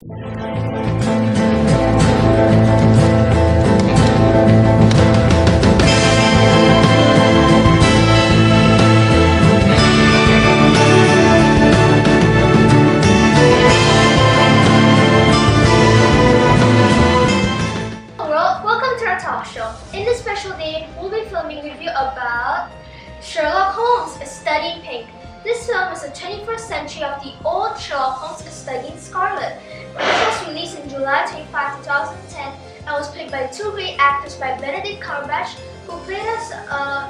Welcome to our talk show. In this special day, we'll be filming a review about Sherlock Holmes, A Study in Pink. This film is a 21st century of the old Sherlock Holmes, A Study in Scarlet. It was released in July 25, 2010 and was played by two great actors by Benedict Cumberbatch, who played as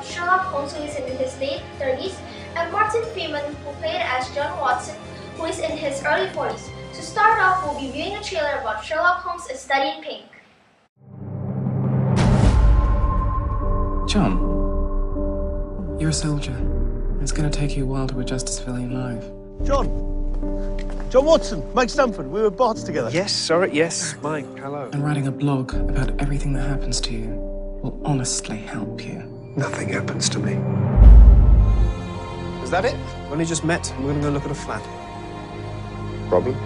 Sherlock Holmes, who is in his late 30s, and Martin Freeman, who played as John Watson, who is in his early 40s. To start off, we'll be viewing a trailer about Sherlock Holmes, A Study in Pink. John, you're a soldier. It's going to take you a while to adjust to civilian life. John Watson, Mike Stamford, we were bots together. Yes, sorry, yes, Mike, hello. And writing a blog about everything that happens to you will honestly help you. Nothing happens to me. Is that it? Only just met, and we're going to go look at a flat. Problem?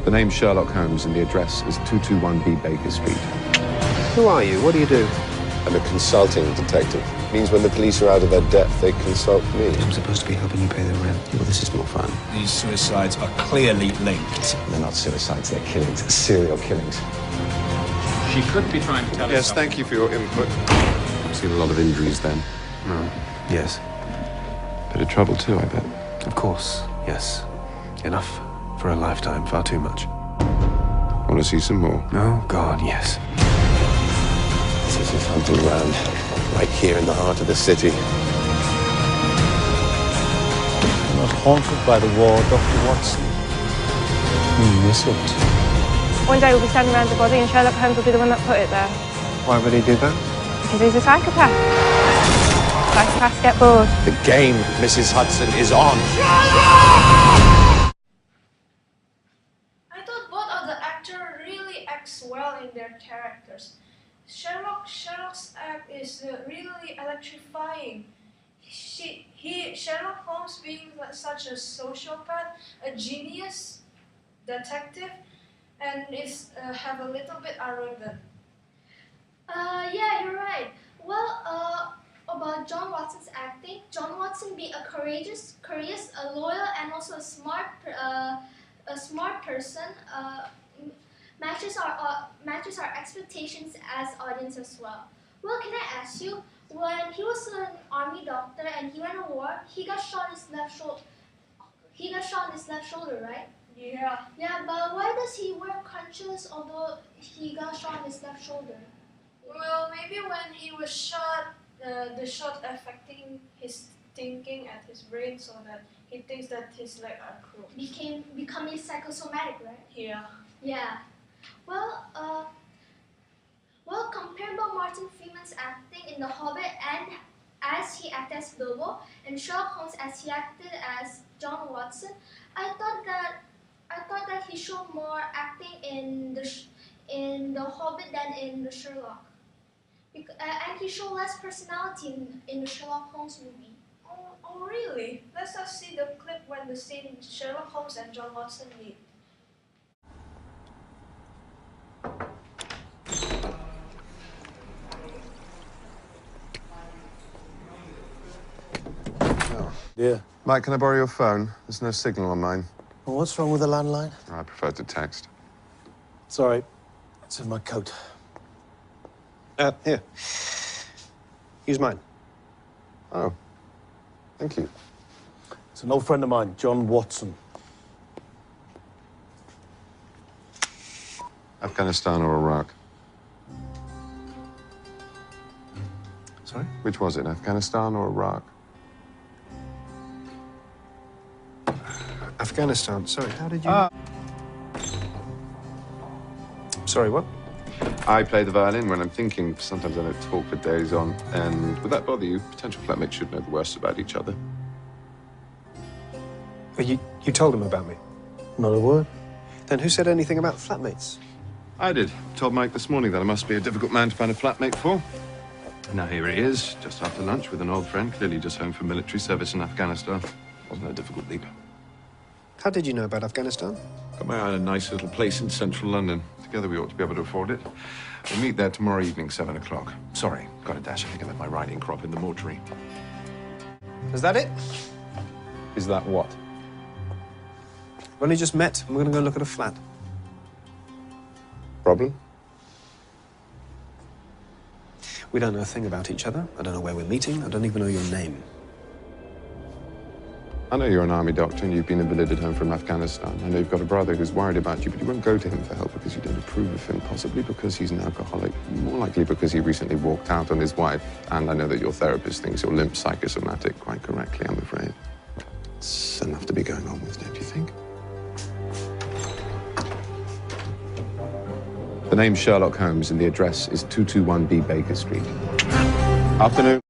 The name's Sherlock Holmes and the address is 221B Baker Street. Who are you? What do you do? I'm a consulting detective. It means when the police are out of their depth, they consult me. I'm supposed to be helping you pay the rent. Well, this is more fun. These suicides are clearly linked. They're not suicides, they're killings, serial killings. She could be trying to tell us Yes, something. thank you for your input. I've seen a lot of injuries then. No. Yes. Bit of trouble too, I bet. Of course, yes. Enough for a lifetime, far too much. Want to see some more? Oh, God, yes. This is hunting ground, right here in the heart of the city. I'm not haunted by the war, Dr. Watson. You miss it. One day we'll be standing around the body and Sherlock Holmes will be the one that put it there. Why would he do that? Because he's a psychopath. Psychopaths get bored. The game, Mrs. Hudson, is on. I thought both of the actors really acts well in their characters. Sherlock's act is really electrifying. Sherlock Holmes being such a sociopath, a genius detective, and is have a little bit arrogant. Yeah, you're right. Well, about John Watson's acting, John Watson being a courageous, a loyal, and also a smart person. Matches our expectations as audience as well. Well, can I ask you, when he was an army doctor and he went to war, he got shot in his left shoulder. He got shot in his left shoulder, right? Yeah. Yeah, but why does he wear crutches although he got shot in his left shoulder? Well, maybe when he was shot, the shot affecting his thinking at his brain, so that he thinks that his legs are crooked. Becoming psychosomatic, right? Yeah. Yeah. Well, compared to Martin Freeman's acting in The Hobbit and as he acted as Bilbo, and Sherlock Holmes as he acted as John Watson, I thought that he showed more acting in the Hobbit than in the Sherlock, and he showed less personality in the Sherlock Holmes movie. Oh, really? Let's just see the clip when the scene Sherlock Holmes and John Watson meet. Yeah. Mike, can I borrow your phone? There's no signal on mine. Well, what's wrong with the landline? I prefer to text. Sorry, it's in my coat. Here. Use mine. Oh, thank you. It's an old friend of mine, John Watson. Afghanistan or Iraq? Sorry? Which was it, Afghanistan or Iraq? Afghanistan. Sorry, how did you... Sorry, what? I play the violin when I'm thinking. Sometimes I don't talk for days on. And would that bother you? Potential flatmates should know the worst about each other. Well, you told him about me. Not a word. Then who said anything about flatmates? I did. Told Mike this morning that I must be a difficult man to find a flatmate for. Now here he is, just after lunch with an old friend, clearly just home from military service in Afghanistan. Wasn't a difficult leap. How did you know about Afghanistan? Got my eye on a nice little place in central London. Together we ought to be able to afford it. We'll meet there tomorrow evening, 7 o'clock. Sorry, got a dash. I think I left my riding crop in the mortuary. Is that it? Is that what? We've only just met, and we're going to go look at a flat. Problem? We don't know a thing about each other. I don't know where we're meeting. I don't even know your name. I know you're an army doctor and you've been invalided home from Afghanistan. I know you've got a brother who's worried about you, but you won't go to him for help because you don't approve of him, possibly because he's an alcoholic, more likely because he recently walked out on his wife. And I know that your therapist thinks you're limp psychosomatic, quite correctly, I'm afraid. It's enough to be going on with, don't you think? The name's Sherlock Holmes and the address is 221B Baker Street. Afternoon.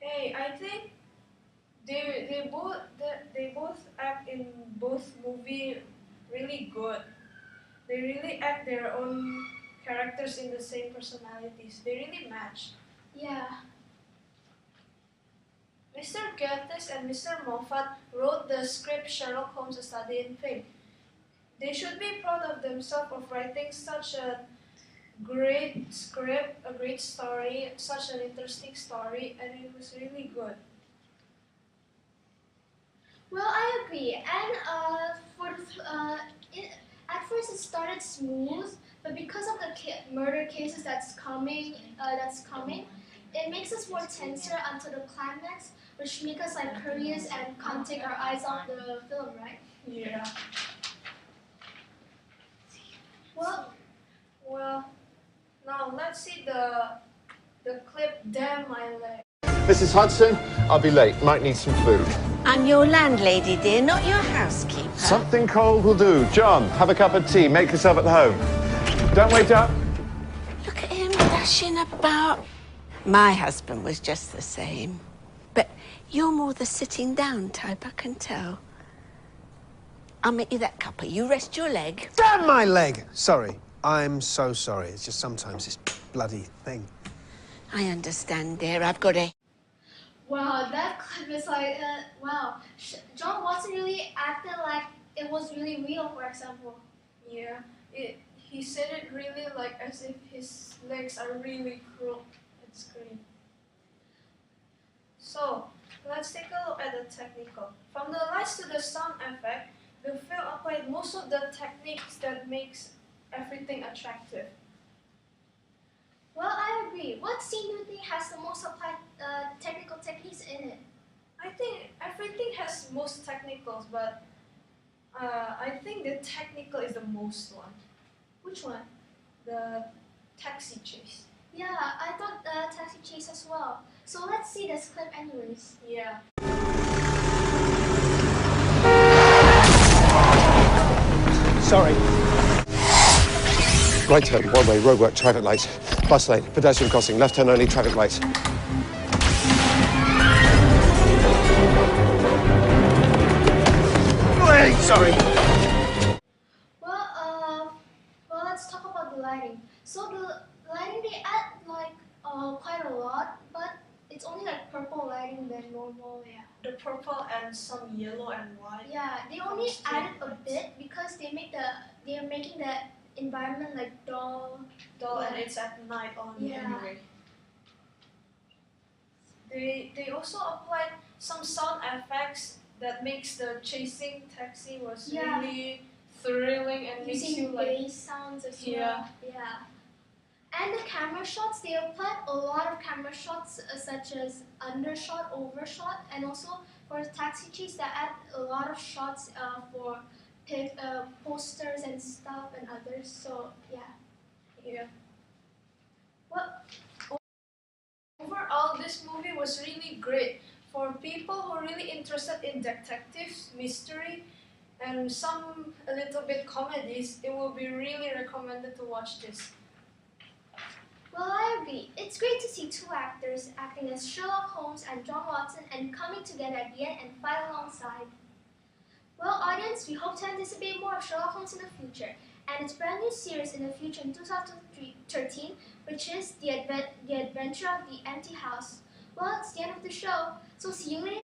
Hey, I think they both act in both movie really good. They really act their own characters in the same personalities. They really match. Yeah. Mr. Curtis and Mr. Moffat wrote the script Sherlock Holmes: A Study in Fame. They should be proud of themselves of writing such a great script, a great story, such an interesting story, and it was really good. Well, I agree. And at first it started smooth, but because of the murder cases that's coming, it makes us more tenser until the climax, which makes us like curious and can't take our eyes off the film, right? Yeah. Well, now let's see the clip. Damn my leg. Mrs. Hudson, I'll be late. Might need some food. I'm your landlady, dear, not your housekeeper. Something cold will do. John, have a cup of tea. Make yourself at home. Don't wait up. Look at him dashing about. My husband was just the same. But you're more the sitting down type, I can tell. I'll make you that cuppa. You rest your leg. Damn my leg! Sorry. I'm so sorry. It's just sometimes this bloody thing. I understand, dear. I've got a... Wow, that clip is like, wow. John Watson really acted like it was really real, for example. Yeah, he said it really like as if his legs are really cruel. It's great. So, let's take a look at the technical. From the lights to the sound effect, the film applied most of the techniques that makes everything attractive. Well, I agree. What scene do you think has the most applied technical techniques in it? I think everything has most technicals, but I think the technical is the most one. Which one? The taxi chase. Yeah, I thought taxi chase as well. So let's see this clip anyways. Yeah. Sorry. Right turn, one way, roadwork, traffic lights. Bus lane, pedestrian crossing, left turn only, traffic lights. Wait, sorry. Well, let's talk about the lighting. So the lighting, they add like quite a lot, but it's only like purple lighting than normal. Yeah. The purple and some yellow and white. Yeah, they only added a bit because they're making the environment like dull. And it's at night only anyway. They also applied some sound effects that makes the chasing taxi was really thrilling and makes you like bass sounds as well. Yeah. And the camera shots, they applied a lot of camera shots such as undershot, overshot, and also for taxi chase that add a lot of shots for posters and stuff and others. So yeah. Well, overall, this movie was really great for people who are really interested in detectives, mystery, and some a little bit comedies. It will be really recommended to watch this. Well, I agree. It's great to see two actors acting as Sherlock Holmes and John Watson and coming together at the end and fight alongside. Well, audience, we hope to anticipate more of Sherlock Holmes in the future, and its brand new series in the future in 2013, which is The Adventure of the Empty House. Well, it's the end of the show, so see you later.